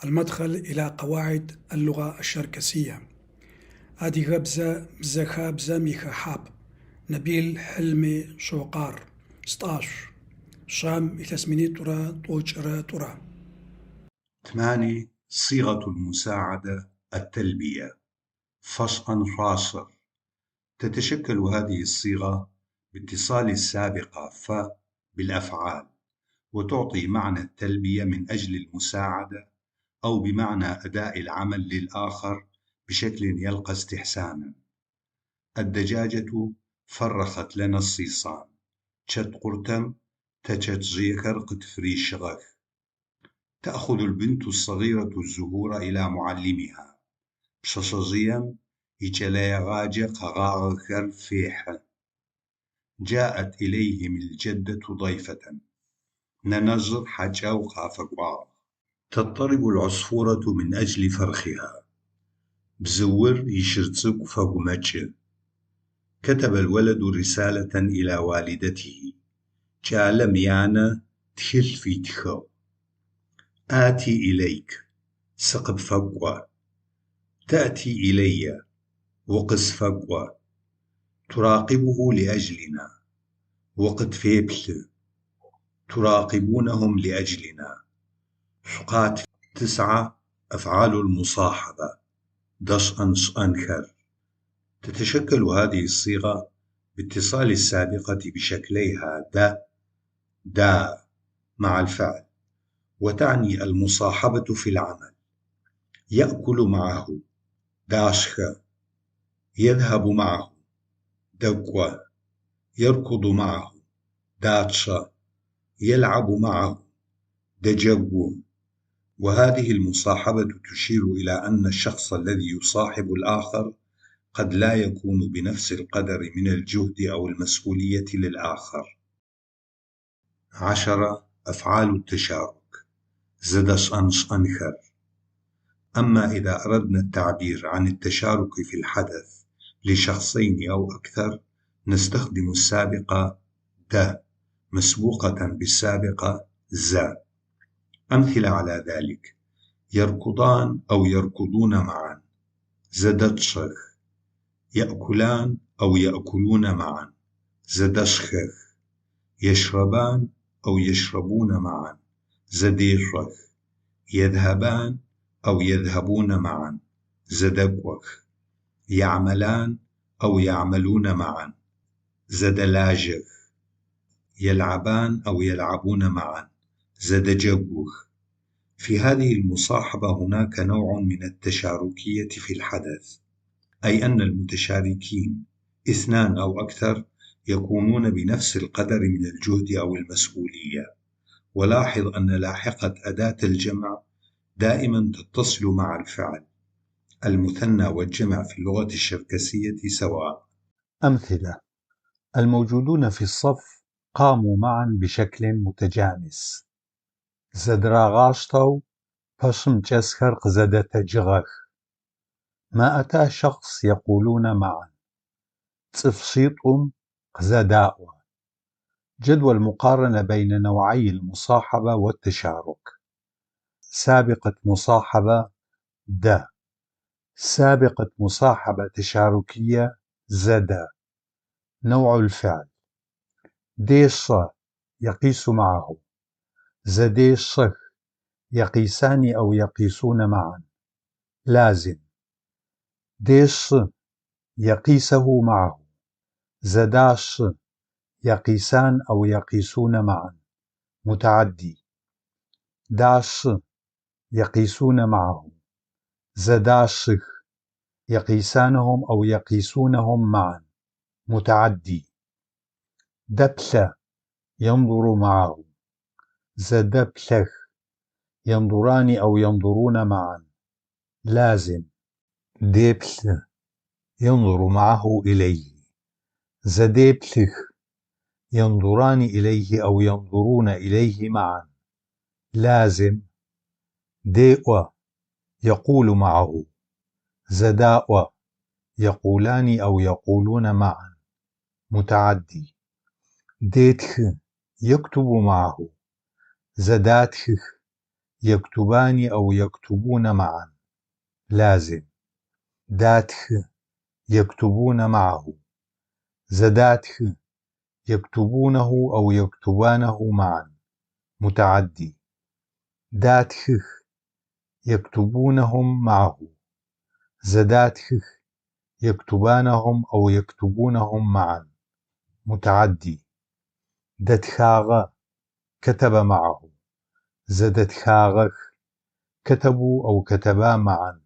المدخل إلى قواعد اللغة الشركسية. هذه غبزة بزخابزة ميخا حاب نبيل حلمي شوقار 16 شام إتسميني ترى طوجرة ترى 8. صيغة المساعدة التلبية فصلا فاصل. تتشكل هذه الصيغة باتصال السابقة ف بالأفعال، وتعطي معنى التلبية من أجل المساعدة أو بمعنى أداء العمل للآخر بشكل يلقى استحسانا. الدجاجة فرخت لنا الصيصان تشت قرتم تشت زيكر قتفري شغف. تأخذ البنت الصغيرة الزهور إلى معلمها بششزيم إجلي غاجة قغاغر فيحة. جاءت إليهم الجدة ضيفة ننظر حجا وخافقوا. تضطرب العصفورة من أجل فرخها بزور يشرتسك فقمتش. كتب الولد رسالة إلى والدته جعل ميانا تخل في تخو. آتي إليك سقب فقوة. تأتي إلي وقس فقوة. تراقبه لأجلنا وقد فيبل. تراقبونهم لأجلنا. سقات 9. أفعال المصاحبة دش أنش أنخر. تتشكل هذه الصيغة باتصال السابقة بشكليها دا مع الفعل، وتعني المصاحبة في العمل. يأكل معه داشخ. يذهب معه دقوة. يركض معه داتشا. يلعب معه دجو. وهذه المصاحبة تشير إلى أن الشخص الذي يصاحب الآخر قد لا يكون بنفس القدر من الجهد أو المسؤولية للآخر. 10. أفعال التشارك زدش أنش أنخر. أما إذا أردنا التعبير عن التشارك في الحدث لشخصين أو أكثر نستخدم السابقة دا مسبوقة بالسابقة زا. أمثلة على ذلك: يركضان أو يركضون معا زدتشخ. يأكلان أو يأكلون معا زدشخخ. يشربان أو يشربون معا زديشخ. يذهبان أو يذهبون معا زدقوخ. يعملان أو يعملون معا زدلاجخ. يلعبان أو يلعبون معا زدجوخ. في هذه المصاحبة هناك نوع من التشاركية في الحدث، أي أن المتشاركين 2 أو أكثر يكونون بنفس القدر من الجهد أو المسؤولية. ولاحظ أن لاحقة أداة الجمع دائما تتصل مع الفعل. المثنى والجمع في اللغة الشركسية سواء. أمثلة: الموجودون في الصف قاموا معا بشكل متجانس. زدراغاشتو بشم جسكر زدت جغخ. ما أتى شخص يقولون معا تفشيطهم زداء. جدول مقارنة بين نوعي المصاحبة والتشارك. سابقة مصاحبة دا. سابقة مصاحبة تشاركية زدا. نوع الفعل ديش يقيس معه زديشخ. يقيسان أو يقيسون معا. لازم ديش يقيسه معه زداش. يقيسان أو يقيسون معا. متعدي داش يقيسون معه زداشخ. يقيسانهم أو يقيسونهم معا. متعدي دبلة ينظر معه زدبلخ. ينظران أو ينظرون معا. لازم ديبل ينظر معه إليه زديبلخ. ينظران إليه أو ينظرون إليه معا. لازم ديئة يقول معه زداء. يقولان أو يقولون معا. متعدي ديتخ يكتب معه زداتخ. يكتبان أو يكتبون معا لازم. داتخ يكتبون معه. زداتخ يكتبونه أو يكتبانه معا متعدي. داتخخ يكتبونهم معه. زداتخخ يكتبانهم أو يكتبونهم معا متعدي. دتخاغ كتب معه. زدتخاغخ كتبوا أو كتبا معا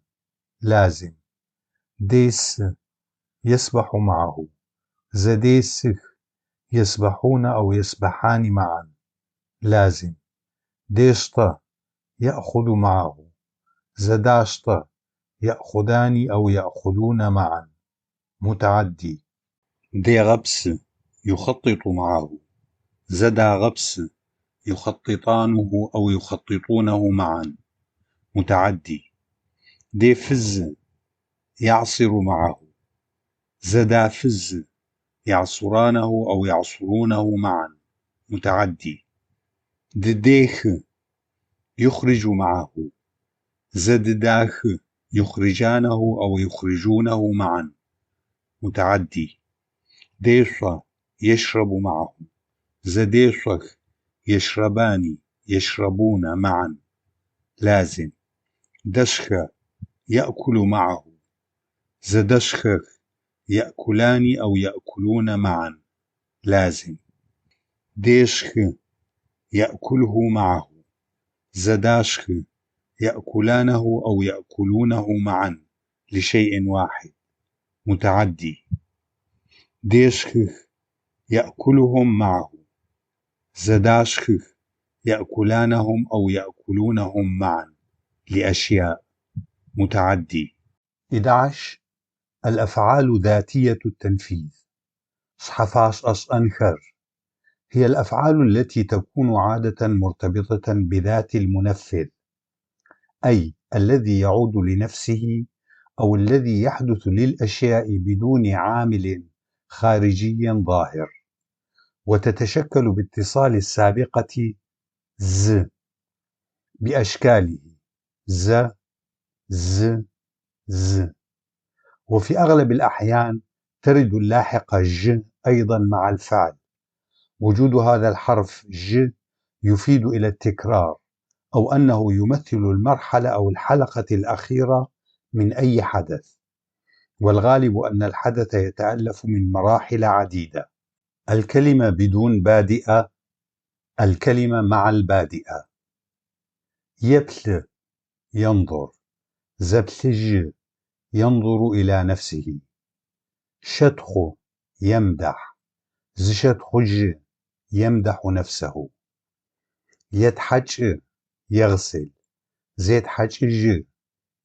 لازم. ديس يسبح معه. زديسخ يسبحون أو يسبحان معا لازم. ديشطة يأخذ معه. زداشطة يأخذان أو يأخذون معا متعدي. ديغبس يخطط معه. زدا غبس يخططانه أو يخططونه معا متعدي. ديفز يعصر معه. زدا فز يعصرانه أو يعصرونه معا متعدي. دديخ يخرج معه. زدداخ يخرجانه أو يخرجونه معا متعدي. ديشة يشرب معه. زديشخ يشربان يشربون معا لازم. دشخ يأكل معه. زدشخخ يأكلان أو يأكلون معا لازم. ديشخ يأكله معه. زداشخ يأكلانه أو يأكلونه معا لشيء واحد متعدي. ديشخخ يأكلهم معه. زداشخخ يأكلانهم أو يأكلونهم معا لأشياء متعدي. 11. الأفعال ذاتية التنفيذ. صحفاش أنخر هي الأفعال التي تكون عادة مرتبطة بذات المنفذ، أي الذي يعود لنفسه أو الذي يحدث للأشياء بدون عامل خارجي ظاهر، وتتشكل باتصال السابقة ز بأشكاله ز ز ز، وفي أغلب الأحيان ترد اللاحقة ج أيضا مع الفعل. وجود هذا الحرف ج يفيد إلى التكرار، أو أنه يمثل المرحلة أو الحلقة الأخيرة من أي حدث، والغالب أن الحدث يتألف من مراحل عديدة. الكلمة بدون بادئة، الكلمة مع البادئة. يبل ينظر. زبلج ينظر إلى نفسه. شتخ يمدح. زشتخج يمدح نفسه. يتحج يغسل. زيتحجج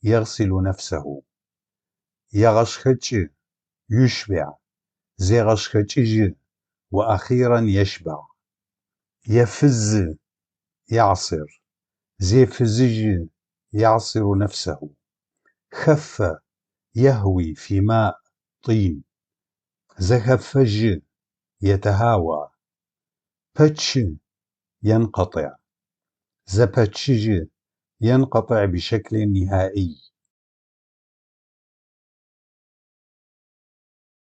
يغسل نفسه. يغشخج يشبع. زيغشخجج وأخيرا يشبع. يفز يعصر. زيفزج يعصر نفسه. خف يهوي في ماء طين. زخفج يتهاوى. بتش ينقطع. زبتشج ينقطع بشكل نهائي.